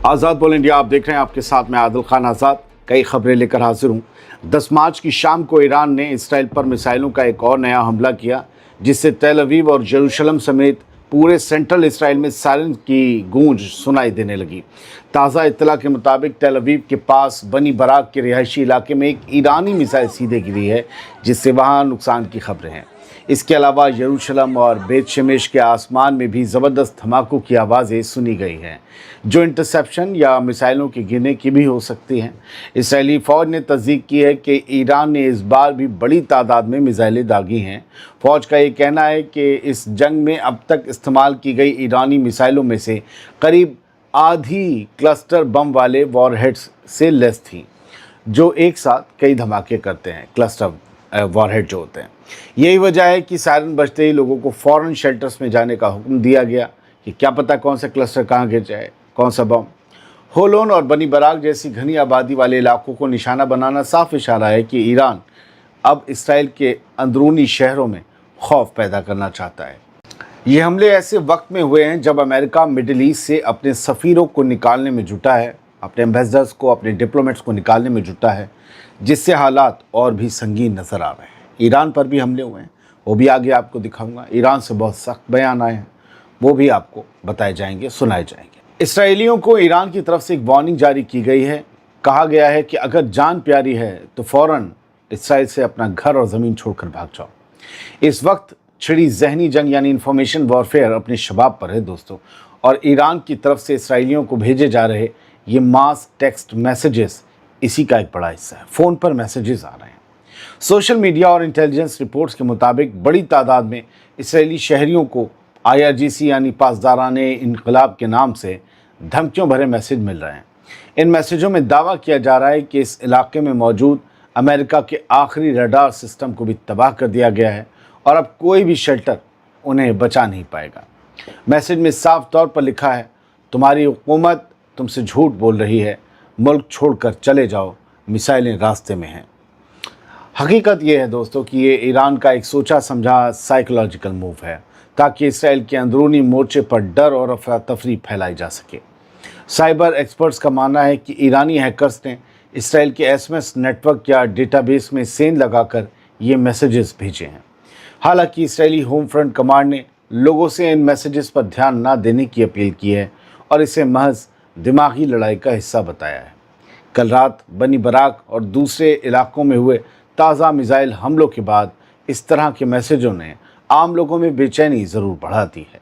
आज़ाद बोल इंडिया आप देख रहे हैं, आपके साथ मैं आदिल खान आज़ाद। कई खबरें लेकर हाजिर हूँ। 10 मार्च की शाम को ईरान ने इसराइल पर मिसाइलों का एक और नया हमला किया, जिससे तेल अवीव और यरूशलेम समेत पूरे सेंट्रल इसराइल में सायरन की गूंज सुनाई देने लगी। ताज़ा इत्तला के मुताबिक तेल अवीव के पास बनी बराक के रिहायशी इलाके में एक ईरानी मिसाइल सीधे गिरी है, जिससे वहाँ नुकसान की खबरें हैं। इसके अलावा यरूशलेम और बेत शेमेश के आसमान में भी ज़बरदस्त धमाकों की आवाज़ें सुनी गई हैं, जो इंटरसेप्शन या मिसाइलों के गिरने की भी हो सकती हैं। इसराइली फ़ौज ने तस्दीक की है कि ईरान ने इस बार भी बड़ी तादाद में मिसाइलें दागी हैं। फ़ौज का ये कहना है कि इस जंग में अब तक इस्तेमाल की गई ईरानी मिसाइलों में से करीब आधी क्लस्टर बम वाले वॉरहेड्स से लैस थीं, जो एक साथ कई धमाके करते हैं। क्लस्टर वॉरहेड जो होते हैं, यही वजह है कि सायरन बजते ही लोगों को फ़ौरन शेल्टर्स में जाने का हुक्म दिया गया कि क्या पता कौन सा क्लस्टर कहाँ गिर जाए, कौन सा बम। होलोन और बनी बराक जैसी घनी आबादी वाले इलाकों को निशाना बनाना साफ इशारा है कि ईरान अब इसराइल के अंदरूनी शहरों में खौफ पैदा करना चाहता है। ये हमले ऐसे वक्त में हुए हैं जब अमेरिका मिडिल ईस्ट से अपने सफ़ीरों को निकालने में जुटा है, अपने एम्बेसडर्स को, अपने डिप्लोमेट्स को निकालने में जुटा है, जिससे हालात और भी संगीन नज़र आ रहे हैं। ईरान पर भी हमले हुए हैं, वो भी आगे आपको दिखाऊंगा। ईरान से बहुत सख्त बयान आए हैं, वो भी आपको बताए जाएंगे, सुनाए जाएंगे। इसराइलियों को ईरान की तरफ से एक वार्निंग जारी की गई है। कहा गया है कि अगर जान प्यारी है तो फ़ौरन इसराइल से अपना घर और ज़मीन छोड़कर भाग जाओ। इस वक्त छिड़ी जहनी जंग यानी इंफॉर्मेशन वॉरफेयर अपने शबाब पर है दोस्तों, और ईरान की तरफ से इसराइलियों को भेजे जा रहे ये मास टेक्स्ट मैसेजेस इसी का एक बड़ा हिस्सा है। फ़ोन पर मैसेजेस आ रहे हैं। सोशल मीडिया और इंटेलिजेंस रिपोर्ट्स के मुताबिक बड़ी तादाद में इसराइली शहरियों को IRGC यानी पासदाराने इनकलाब के नाम से धमकियों भरे मैसेज मिल रहे हैं। इन मैसेजों में दावा किया जा रहा है कि इस इलाके में मौजूद अमेरिका के आखिरी रडार सिस्टम को भी तबाह कर दिया गया है और अब कोई भी शेल्टर उन्हें बचा नहीं पाएगा। मैसेज में साफ तौर पर लिखा है, तुम्हारी हुकूमत तुमसे झूठ बोल रही है, मुल्क छोड़कर चले जाओ, मिसाइलें रास्ते में हैं। हकीकत ये है दोस्तों कि ये ईरान का एक सोचा समझा साइकोलॉजिकल मूव है, ताकि इसराइल के अंदरूनी मोर्चे पर डर और अफरा तफरी फैलाई जा सके। साइबर एक्सपर्ट्स का मानना है कि ईरानी हैकर्स ने इसराइल के SMS नेटवर्क या डेटाबेस में सेंध लगाकर ये मैसेजेस भेजे हैं। हालांकि इसराइली होम फ्रंट कमांड ने लोगों से इन मैसेजेस पर ध्यान न देने की अपील की है और इसे महज दिमागी लड़ाई का हिस्सा बताया है। कल रात बनी बराक और दूसरे इलाकों में हुए ताज़ा मिसाइल हमलों के बाद इस तरह के मैसेजों ने आम लोगों में बेचैनी ज़रूर बढ़ा दी है।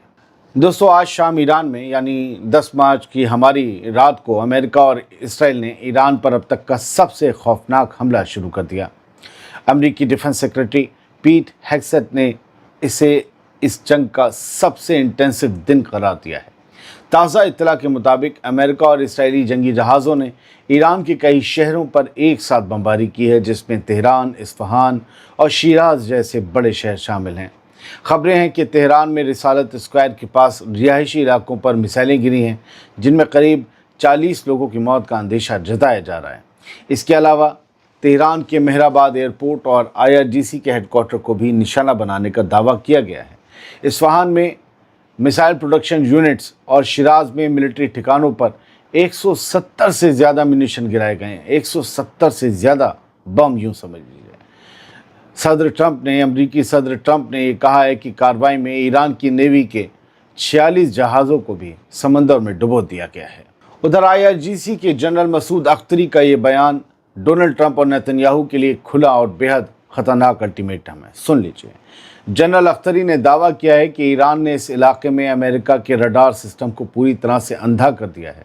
दोस्तों, आज शाम ईरान में यानी 10 मार्च की हमारी रात को अमेरिका और इसराइल ने ईरान पर अब तक का सबसे खौफनाक हमला शुरू कर दिया। अमेरिकी डिफेंस सेक्रेटरी पीट हेग्सेट ने इसे इस जंग का सबसे इंटेंसिव दिन करार दिया है। ताज़ा इत्तला के मुताबिक अमेरिका और इसराइली जंगी जहाज़ों ने ईरान के कई शहरों पर एक साथ बमबारी की है, जिसमें तेहरान, इस्फहान और शिराज जैसे बड़े शहर शामिल हैं। खबरें हैं कि तेहरान में रिसालत स्क्वायर के पास रिहायशी इलाकों पर मिसाइलें गिरी हैं, जिनमें करीब 40 लोगों की मौत का अंदेशा जताया जा रहा है। इसके अलावा तेहरान के मेहराबाद एयरपोर्ट और IRGC के हेडक्वार्टर को भी निशाना बनाने का दावा किया गया है। इस्फहान में मिसाइल प्रोडक्शन यूनिट्स और शिराज में मिलिट्री ठिकानों पर 170 से ज़्यादा म्यूनिशन गिराए गए हैं। 170 से ज़्यादा बम, यूँ समझ लीजिए। अमरीकी सदर ट्रंप ने ये कहा है कि कार्रवाई में ईरान की नेवी के 46 जहाज़ों को भी समंदर में डुबो दिया गया है। उधर IRGC के जनरल मसूद अख्तरी का ये बयान डोनाल्ड ट्रंप और नेतन्याहू के लिए खुला और बेहद ख़तरनाक अल्टीमेटम है। सुन लीजिए। जनरल अख्तरी ने दावा किया है कि ईरान ने इस इलाके में अमेरिका के रडार सिस्टम को पूरी तरह से अंधा कर दिया है,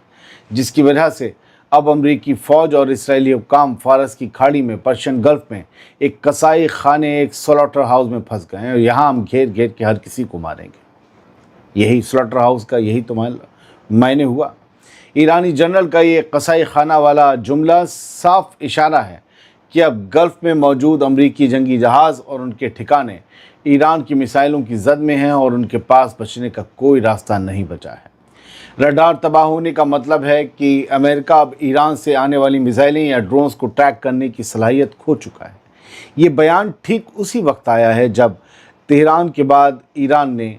जिसकी वजह से अब अमरीकी फ़ौज और इसराइली हुक्काम फ़ारस की खाड़ी में, पर्शियन गल्फ़ में एक कसाई खाने, एक स्लॉटर हाउस में फंस गए हैं और यहाँ हम घेर घेर के हर किसी को मारेंगे। यही स्लॉटर हाउस का यही तो मायने हुआ। ईरानी जनरल का ये कसाई खाना वाला जुमला साफ इशारा है कि अब गल्फ़ में मौजूद अमरीकी जंगी जहाज़ और उनके ठिकाने ईरान की मिसाइलों की जद में हैं और उनके पास बचने का कोई रास्ता नहीं बचा है। रडार तबाह होने का मतलब है कि अमेरिका अब ईरान से आने वाली मिसाइलें या ड्रोन्स को ट्रैक करने की सलाहियत खो चुका है। ये बयान ठीक उसी वक्त आया है जब तेहरान के बाद ईरान ने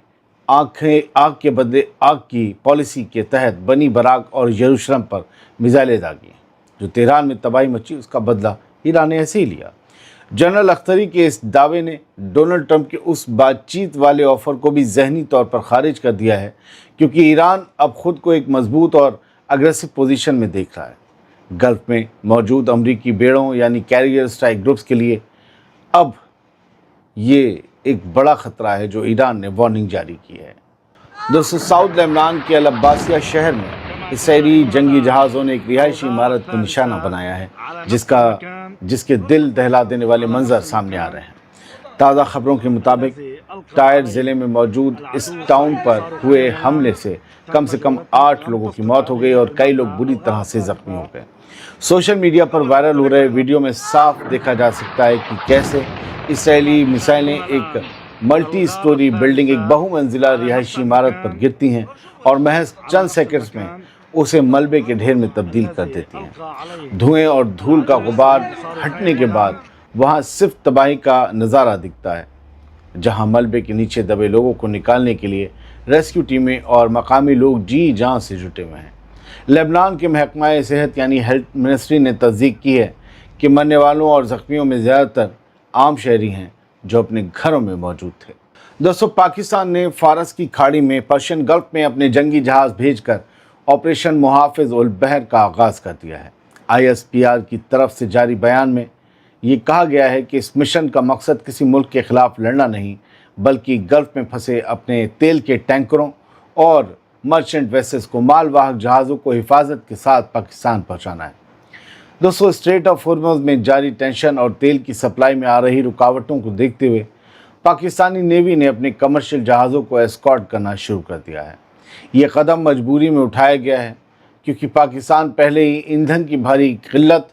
आंखें आग के बदले आग की पॉलिसी के तहत बनी बराक और यरूशलेम पर मिसाइलें दागी। जो तेहरान में तबाही मची उसका बदला ईरान ने ऐसे ही लिया। जनरल अख्तरी के इस दावे ने डोनाल्ड ट्रंप के उस बातचीत वाले ऑफर को भी ज़हनी तौर पर खारिज कर दिया है, क्योंकि ईरान अब खुद को एक मजबूत और अग्रेसिव पोजीशन में देख रहा है। गल्फ में मौजूद अमरीकी बेड़ों यानी कैरियर स्ट्राइक ग्रुप्स के लिए अब ये एक बड़ा खतरा है जो ईरान ने वार्निंग जारी की है। दोस्तों, साउथ लेबनान के अल अब्बासिया शहर में इसराइली जंगी जहाज़ों ने एक रिहायशी इमारत को निशाना बनाया है, जिसके दिल दहला देने वाले मंजर सामने आ रहे हैं। ताज़ा खबरों के मुताबिक टायर ज़िले में मौजूद इस टाउन पर हुए हमले से कम 8 लोगों की मौत हो गई और कई लोग बुरी तरह से जख्मी हो गए। सोशल मीडिया पर वायरल हो रहे वीडियो में साफ देखा जा सकता है कि कैसे इसराइली मिसाइलें एक मल्टी स्टोरी बिल्डिंग, एक बहुमंजिला रिहायशी इमारत पर गिरती हैं और महज चंद सेकंड्स में उसे मलबे के ढेर में तब्दील कर देती हैं। धुएं और धूल का गुबार हटने के बाद वहां सिर्फ तबाही का नज़ारा दिखता है, जहां मलबे के नीचे दबे लोगों को निकालने के लिए रेस्क्यू टीमें और मकामी लोग जी जान से जुटे हुए हैं। लेबनान के महकमा सेहत यानी हेल्थ मिनिस्ट्री ने तस्दीक की है कि मरने वालों और ज़ख्मियों में ज़्यादातर आम शहरी हैं जो अपने घरों में मौजूद थे। दोस्तों, पाकिस्तान ने फारस की खाड़ी में पर्शियन गल्फ में अपने जंगी जहाज़ भेजकर ऑपरेशन मुहाफ़िज़ उल बहर का आगाज़ कर दिया है। ISPR की तरफ से जारी बयान में ये कहा गया है कि इस मिशन का मकसद किसी मुल्क के ख़िलाफ़ लड़ना नहीं, बल्कि गल्फ में फंसे अपने तेल के टैंकरों और मर्चेंट वेसल्स को, मालवाहक जहाज़ों को हिफाजत के साथ पाकिस्तान पहुँचाना है। दोस्तों, स्ट्रेट ऑफ हॉर्मुज़ में जारी टेंशन और तेल की सप्लाई में आ रही रुकावटों को देखते हुए पाकिस्तानी नेवी ने अपने कमर्शियल जहाज़ों को एस्कॉर्ट करना शुरू कर दिया है। ये कदम मजबूरी में उठाया गया है क्योंकि पाकिस्तान पहले ही ईंधन की भारी किल्लत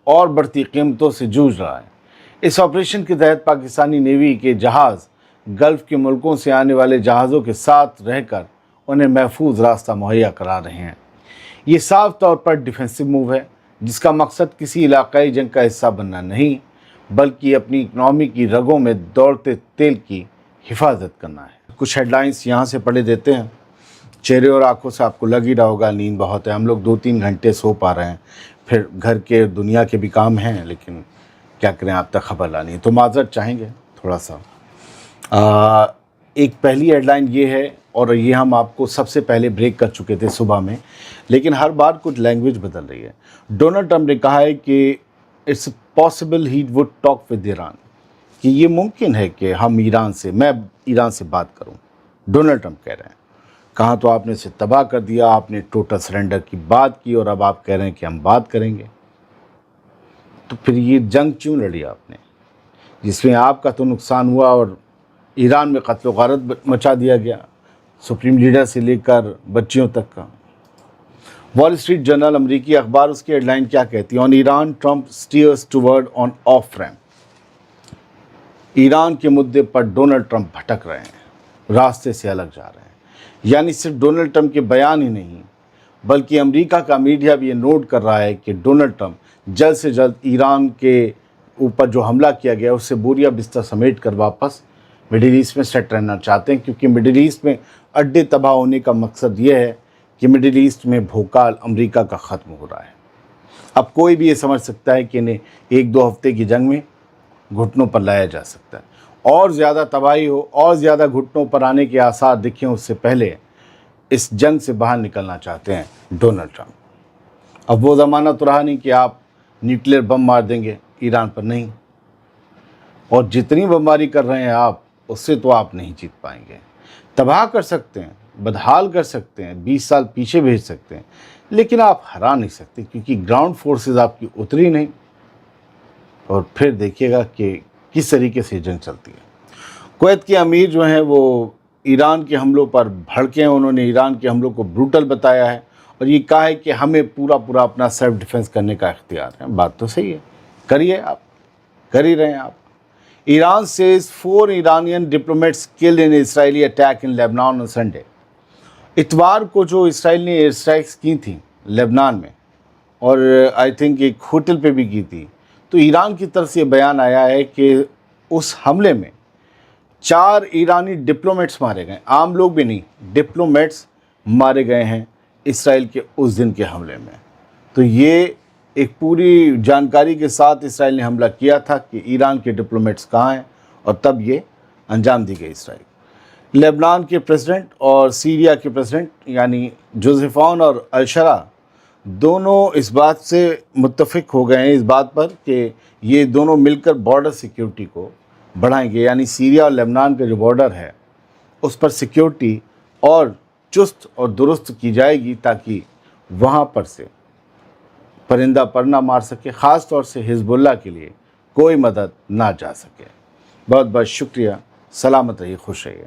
और बढ़ती कीमतों से जूझ रहा है। इस ऑपरेशन के तहत पाकिस्तानी नेवी के जहाज़ गल्फ़ के मुल्कों से आने वाले जहाज़ों के साथ रहकर उन्हें महफूज रास्ता मुहैया करा रहे हैं। ये साफ तौर पर डिफेंसिव मूव है, जिसका मकसद किसी इलाकाई जंग का हिस्सा बनना नहीं, बल्कि अपनी इकनॉमी की रगों में दौड़ते तेल की हिफाजत करना है। कुछ हेडलाइंस यहाँ से पढ़े देते हैं। चेहरे और आंखों से आपको लग ही रहा होगा नींद बहुत है। हम लोग 2-3 घंटे सो पा रहे हैं, फिर घर के दुनिया के भी काम हैं, लेकिन क्या करें, आप तक खबर लानी है तो माजरत चाहेंगे थोड़ा सा। एक पहली हेडलाइन ये है, और ये हम आपको सबसे पहले ब्रेक कर चुके थे सुबह में, लेकिन हर बार कुछ लैंग्वेज बदल रही है। डोनाल्ड ट्रंप ने कहा है कि it's possible he would talk with Iran, कि ये मुमकिन है कि मैं ईरान से बात करूं। डोनाल्ड ट्रंप कह रहे हैं। कहाँ तो आपने इसे तबाह कर दिया, आपने टोटल सरेंडर की बात की और अब आप कह रहे हैं कि हम बात करेंगे। तो फिर ये जंग क्यों लड़ी आपने, जिसमें आपका तो नुकसान हुआ और ईरान में कत्ल गारत मचा दिया गया, सुप्रीम लीडर से लेकर बच्चियों तक का। वॉल स्ट्रीट जर्नल अमेरिकी अखबार, उसकी हेडलाइन क्या कहती है? On Iran Trump stairs toward on off ramp. Iran के मुद्दे पर डोनाल्ड ट्रंप भटक रहे हैं, रास्ते से अलग जा रहे हैं। यानी सिर्फ डोनाल्ड ट्रंप के बयान ही नहीं, बल्कि अमेरिका का मीडिया भी ये नोट कर रहा है कि डोनाल्ड ट्रंप जल्द से जल्द ईरान के ऊपर जो हमला किया गया उससे बोरिया बिस्तर समेट कर वापस मिडिल ईस्ट में सेट रहना चाहते हैं, क्योंकि मिडिल ईस्ट में अड्डे तबाह होने का मकसद ये है कि मिडिल ईस्ट में भूकाल अमेरिका का ख़त्म हो रहा है। अब कोई भी ये समझ सकता है कि इन्हें 1-2 हफ्ते की जंग में घुटनों पर लाया जा सकता है, और ज़्यादा तबाही हो और ज़्यादा घुटनों पर आने के आसार दिखें उससे पहले इस जंग से बाहर निकलना चाहते हैं डोनाल्ड ट्रंप। अब वो ज़माना तो रहा नहीं कि आप न्यूक्लियर बम मार देंगे ईरान पर, नहीं, और जितनी बमबारी कर रहे हैं आप, उससे तो आप नहीं जीत पाएंगे। तबाह कर सकते हैं, बदहाल कर सकते हैं, 20 साल पीछे भेज सकते हैं, लेकिन आप हरा नहीं सकते, क्योंकि ग्राउंड फोर्सेस आपकी उतरी नहीं। और फिर देखिएगा कि किस तरीके से जंग चलती है। कुवैत के अमीर जो हैं वो ईरान के हमलों पर भड़के हैं। उन्होंने ईरान के हमलों को ब्रूटल बताया है और ये कहा है कि हमें पूरा अपना सेल्फ डिफेंस करने का इख्तियार है। बात तो सही है, करिए, आप कर ही रहे हैं। आप Iran says 4 Iranian diplomats killed in Israeli attack in Lebanon on Sunday। इतवार को जो इसराइल ने एयर स्ट्राइक्स की थी लेबनान में, और आई थिंक एक होटल पे भी की थी, तो ईरान की तरफ से बयान आया है कि उस हमले में 4 ایرانی ڈپلومیٹس مارے گئے، عام لوگ بھی نہیں، ڈپلومیٹس مارے گئے ہیں اسرائیل کے اس دن کے حملے میں۔ تو یہ ایک پوری جانکاری کے ساتھ اسرائیل نے حملہ کیا تھا کہ ایران کے ڈپلومیٹس کہاں ہیں، اور تب یہ انجام دی گئی اسرائیل۔ لبنان کے پریزیڈنٹ اور سیریا کے پریزیڈنٹ یعنی جوزف عون اور الشرا دونوں اس بات سے متفق ہو گئے ہیں اس بات پر کہ یہ دونوں مل کر بارڈر سیکیورٹی کو بڑھائیں گے، یعنی سیریا اور لبنان کا جو بارڈر ہے اس پر سیکیورٹی اور چست اور درست کی جائے گی تاکہ وہاں پر سے پرندہ پر نہ مار سکے، خاص طور سے حزب اللہ کے لیے کوئی مدد نہ جا سکے۔ بہت بہت شکریہ، سلامت رہیے، خوش رہیے۔